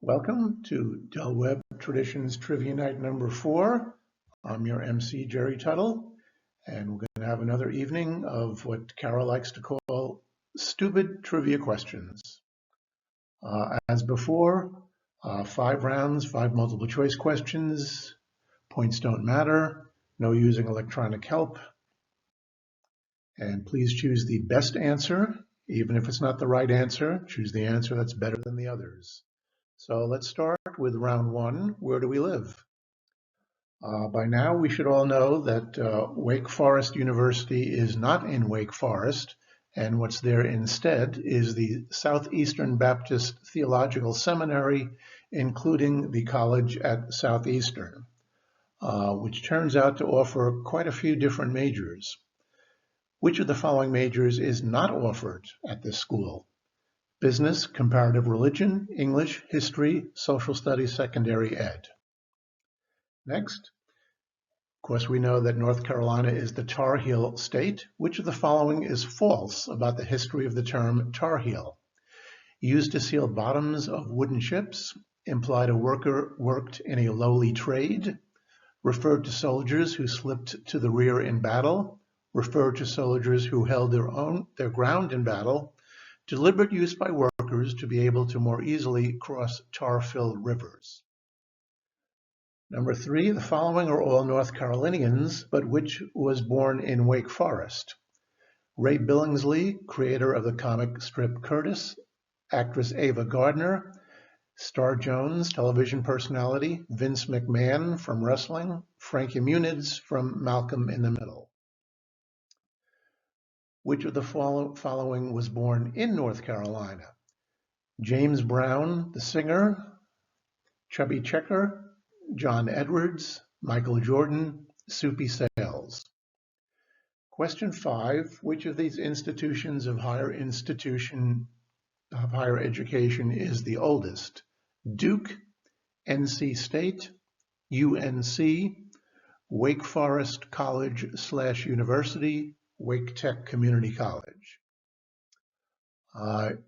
Welcome to Del Webb Traditions Trivia Night number 4. I'm your MC, Jerry Tuttle, and we're going to have another evening of what Carol likes to call stupid trivia questions. As before, 5 rounds, 5 multiple choice questions. Points don't matter. No using electronic help. And please choose the best answer. Even if it's not the right answer, choose the answer that's better than the others. So let's start with round 1. Where do we live? By now, we should all know that Wake Forest University is not in Wake Forest, and what's there instead is the Southeastern Baptist Theological Seminary, including the college at Southeastern, which turns out to offer quite a few different majors. Which of the following majors is not offered at this school? Business, comparative religion, English, history, social studies, secondary ed. Next, of course, we know that North Carolina is the Tar Heel state. Which of the following is false about the history of the term Tar Heel? Used to seal bottoms of wooden ships, implied a worker worked in a lowly trade, referred to soldiers who slipped to the rear in battle, referred to soldiers who held their ground in battle, deliberate use by workers to be able to more easily cross tar-filled rivers. Number 3, the following are all North Carolinians, but which was born in Wake Forest? Ray Billingsley, creator of the comic strip Curtis, actress Ava Gardner, Star Jones, television personality, Vince McMahon from wrestling, Frankie Muniz from Malcolm in the Middle. Which of the following was born in North Carolina? James Brown, the singer, Chubby Checker, John Edwards, Michael Jordan, Soupy Sales. Question 5, which of these institutions of higher education is the oldest? Duke, NC State, UNC, Wake Forest College/University, Wake Tech Community College.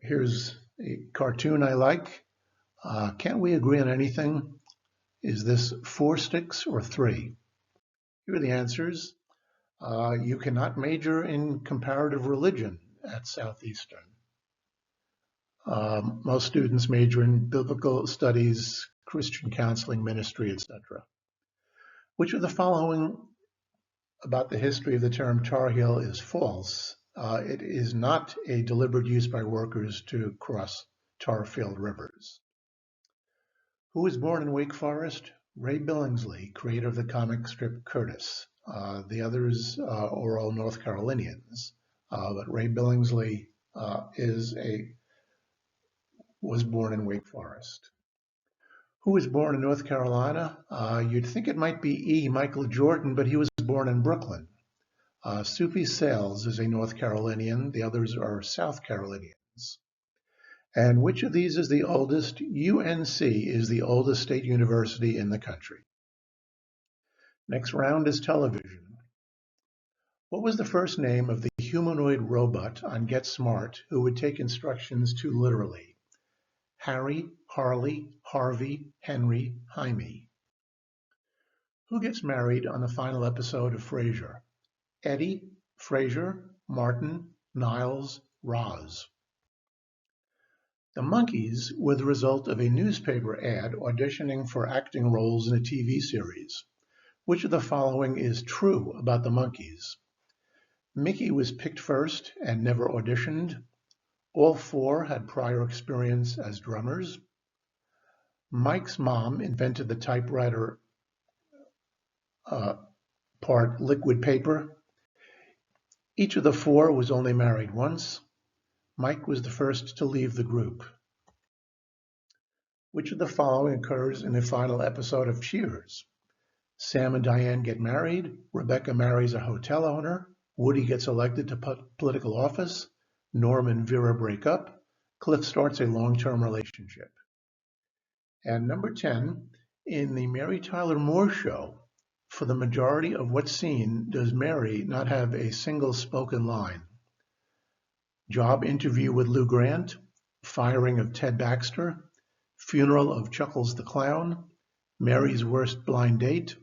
Here's a cartoon I like. Can't we agree on anything? Is this 4 sticks or 3? Here are the answers. You cannot major in comparative religion at Southeastern. Most students major in biblical studies, Christian counseling, ministry, etc. Which of the following about the history of the term Tar Heel is false? It is not a deliberate use by workers to cross tar-filled rivers. Who was born in Wake Forest? Ray Billingsley, creator of the comic strip Curtis. The others are all North Carolinians, but Ray Billingsley was born in Wake Forest. Who was born in North Carolina? You'd think it might be Michael Jordan, but he was born in Brooklyn. Soupy Sales is a North Carolinian. The others are South Carolinians. And which of these is the oldest? UNC is the oldest state university in the country. Next round is television. What was the first name of the humanoid robot on Get Smart who would take instructions too literally? Harry, Harley, Harvey, Henry, Jaime. Who gets married on the final episode of Frasier? Eddie, Frasier, Martin, Niles, Roz. The Monkees were the result of a newspaper ad auditioning for acting roles in a TV series. Which of the following is true about the Monkees? Mickey was picked first and never auditioned. All 4 had prior experience as drummers. Mike's mom invented the typewriter part liquid paper. Each of the 4 was only married once. Mike was the first to leave the group. Which of the following occurs in the final episode of Cheers? Sam and Diane get married. Rebecca marries a hotel owner. Woody gets elected to political office. Norm and Vera break up. Cliff starts a long-term relationship. And number 10, in the Mary Tyler Moore Show, for the majority of what scene does Mary not have a single spoken line? Job interview with Lou Grant, firing of Ted Baxter, Funeral of Chuckles the Clown, Mary's Worst Blind Date,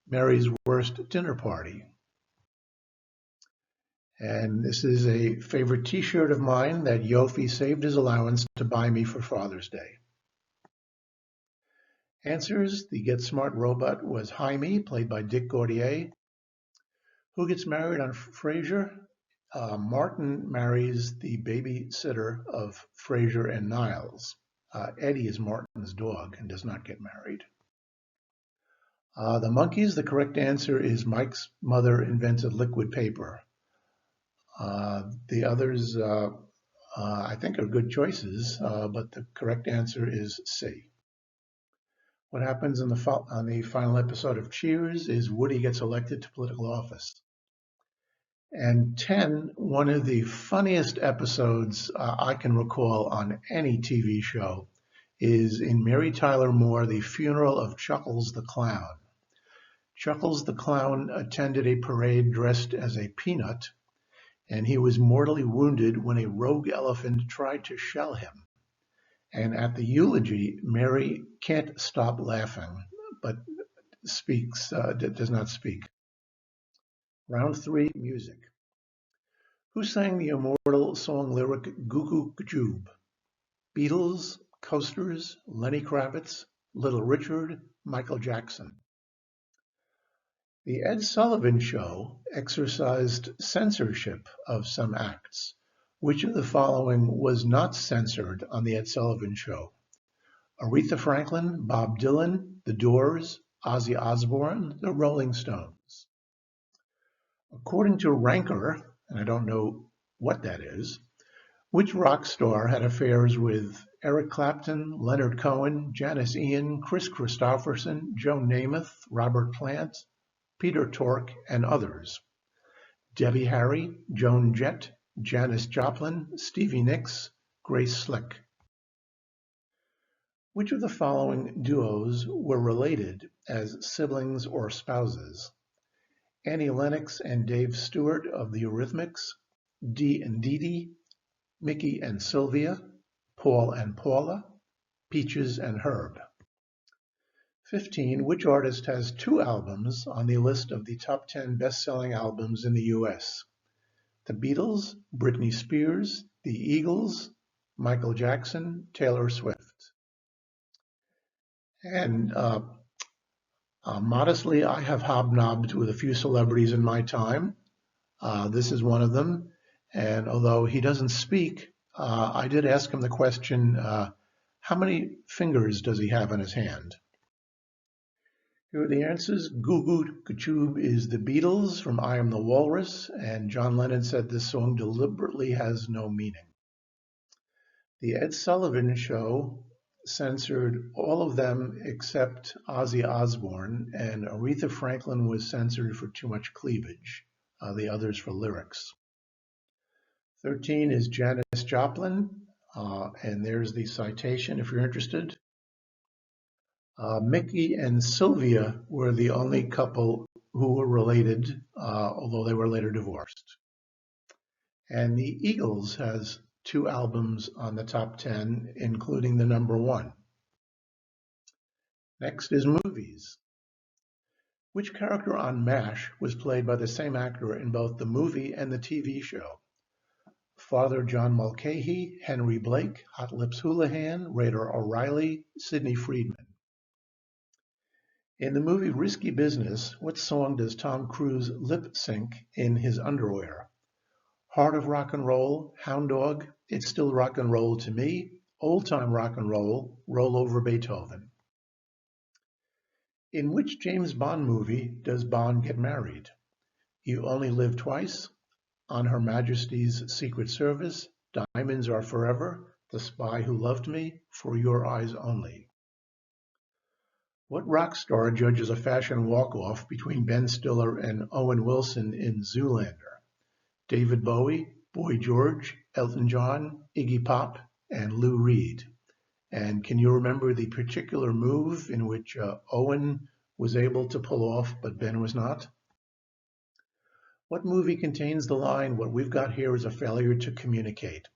Mary's Worst Dinner Party. And this is a favorite t-shirt of mine that Yofi saved his allowance to buy me for Father's Day. Answers: the Get Smart robot was Jaime, played by Dick Gautier. Who gets married on Frasier? Martin marries the babysitter of Frasier and Niles. Eddie is Martin's dog and does not get married. The monkeys, the correct answer is Mike's mother invented liquid paper. The others, I think, are good choices, but the correct answer is C. What happens on the final episode of Cheers is Woody gets elected to political office. And 10, one of the funniest episodes I can recall on any TV show is in Mary Tyler Moore, The Funeral of Chuckles the Clown. Chuckles the Clown attended a parade dressed as a peanut, and he was mortally wounded when a rogue elephant tried to shell him. And at the eulogy, Mary can't stop laughing, but does not speak. Round 3, music. Who sang the immortal song lyric Goo Goo Gajoob? Beatles, Coasters, Lenny Kravitz, Little Richard, Michael Jackson. The Ed Sullivan Show exercised censorship of some acts. Which of the following was not censored on the Ed Sullivan Show? Aretha Franklin, Bob Dylan, The Doors, Ozzy Osbourne, The Rolling Stones. According to Ranker, and I don't know what that is, which rock star had affairs with Eric Clapton, Leonard Cohen, Janis Ian, Chris Christopherson, Joe Namath, Robert Plant, Peter Tork, and others? Debbie Harry, Joan Jett, Janis Joplin, Stevie Nicks, Grace Slick. Which of the following duos were related as siblings or spouses? Annie Lennox and Dave Stewart of the Eurythmics, Dee and Dee Dee, Mickey and Sylvia, Paul and Paula, Peaches and Herb. 15. Which artist has 2 albums on the list of the top 10 best-selling albums in the U.S.? The Beatles, Britney Spears, the Eagles, Michael Jackson, Taylor Swift. And modestly, I have hobnobbed with a few celebrities in my time. This is one of them. And although he doesn't speak, I did ask him the question, how many fingers does he have in his hand? Here are the answers. Goo Goo Gajoob is the Beatles from I Am the Walrus, and John Lennon said this song deliberately has no meaning. The Ed Sullivan Show censored all of them except Ozzy Osbourne, and Aretha Franklin was censored for too much cleavage, the others for lyrics. 13 is Janis Joplin, and there's the citation if you're interested. Mickey and Sylvia were the only couple who were related, although they were later divorced. And the Eagles has 2 albums on the top 10, including the number 1. Next is movies. Which character on MASH was played by the same actor in both the movie and the TV show? Father John Mulcahy, Henry Blake, Hot Lips Houlihan, Raider O'Reilly, Sidney Friedman. In the movie Risky Business, what song does Tom Cruise lip sync in his underwear? Heart of Rock and Roll, Hound Dog, It's Still Rock and Roll to Me, Old Time Rock and Roll, Roll Over Beethoven. In which James Bond movie does Bond get married? You Only Live Twice, On Her Majesty's Secret Service, Diamonds Are Forever, The Spy Who Loved Me, For Your Eyes Only. What rock star judges a fashion walk-off between Ben Stiller and Owen Wilson in Zoolander? David Bowie, Boy George, Elton John, Iggy Pop, and Lou Reed. And can you remember the particular move in which Owen was able to pull off, but Ben was not? What movie contains the line, "What we've got here is a failure to communicate"?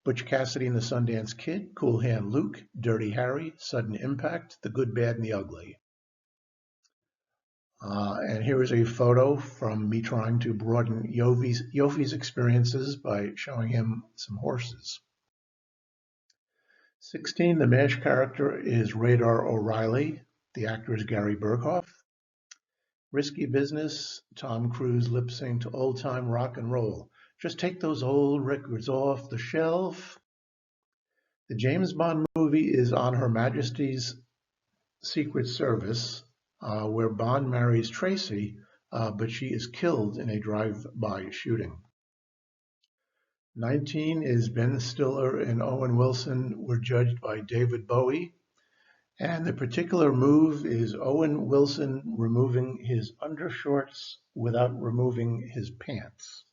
Butch Cassidy and the Sundance Kid, Cool Hand Luke, Dirty Harry, Sudden Impact, The Good, Bad, and the Ugly. And here is a photo from me trying to broaden Yofi's experiences by showing him some horses. 16, the MASH character is Radar O'Reilly. The actor is Gary Berghoff. Risky Business, Tom Cruise lip sync to Old Time Rock and Roll. Just take those old records off the shelf. The James Bond movie is On Her Majesty's Secret Service, where Bond marries Tracy, but she is killed in a drive-by shooting. 19 is Ben Stiller and Owen Wilson were judged by David Bowie, and the particular move is Owen Wilson removing his undershorts without removing his pants.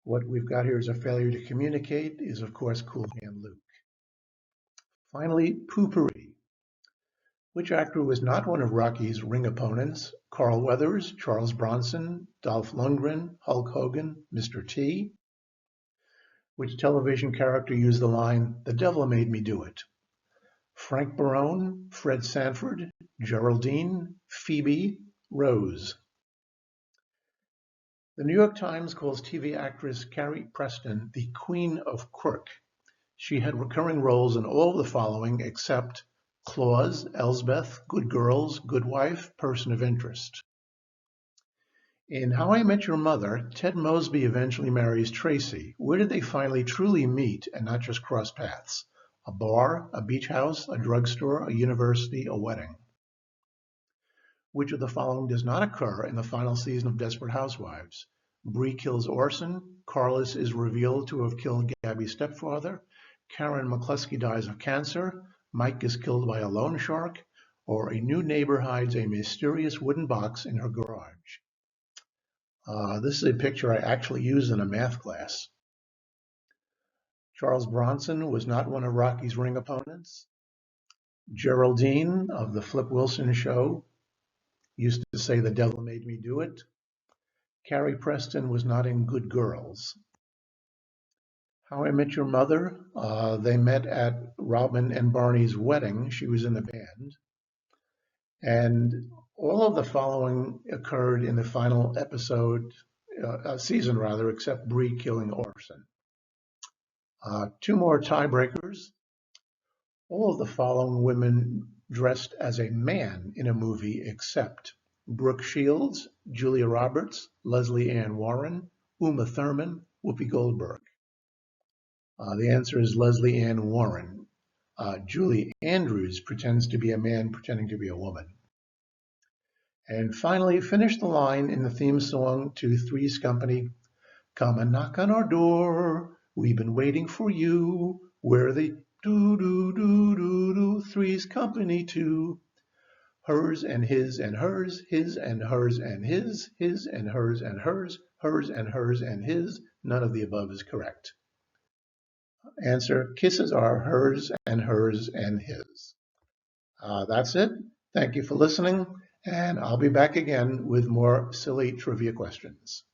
What we've got here is a failure to communicate is, of course, Cool Hand Luke. Finally, Poopery. Which actor was not one of Rocky's ring opponents? Carl Weathers, Charles Bronson, Dolph Lundgren, Hulk Hogan, Mr. T? Which television character used the line, "The devil made me do it"? Frank Barone, Fred Sanford, Geraldine, Phoebe, Rose. The New York Times calls TV actress Carrie Preston the Queen of Quirk. She had recurring roles in all of the following except Claus, Elsbeth, Good Girls, Good Wife, Person of Interest. In How I Met Your Mother, Ted Mosby eventually marries Tracy. Where did they finally truly meet and not just cross paths? A bar, a beach house, a drugstore, a university, a wedding. Which of the following does not occur in the final season of Desperate Housewives? Bree kills Orson, Carlos is revealed to have killed Gabby's stepfather, Karen McCluskey dies of cancer, Mike is killed by a loan shark, or a new neighbor hides a mysterious wooden box in her garage. This is a picture I actually used in a math class. Charles Bronson was not one of Rocky's ring opponents. Geraldine of the Flip Wilson Show used to say, "The devil made me do it." Carrie Preston was not in Good Girls. How I Met Your Mother, they met at Robin and Barney's wedding. She was in the band. And all of the following occurred in the final episode, season rather, except Bree killing Orson. Two more tiebreakers. All of the following women dressed as a man in a movie except Brooke Shields, Julia Roberts, Leslie Ann Warren, Uma Thurman, Whoopi Goldberg. The answer is Leslie Ann Warren. Julie Andrews pretends to be a man pretending to be a woman. And finally, finish the line in the theme song to Three's Company. Come and knock on our door. We've been waiting for you. We're the do-do-do-do-do Three's Company too. Hers and his and hers, his and hers and his and hers and hers and hers and his. None of the above is correct. Answer, kisses are hers and his. That's it. Thank you for listening, and I'll be back again with more silly trivia questions.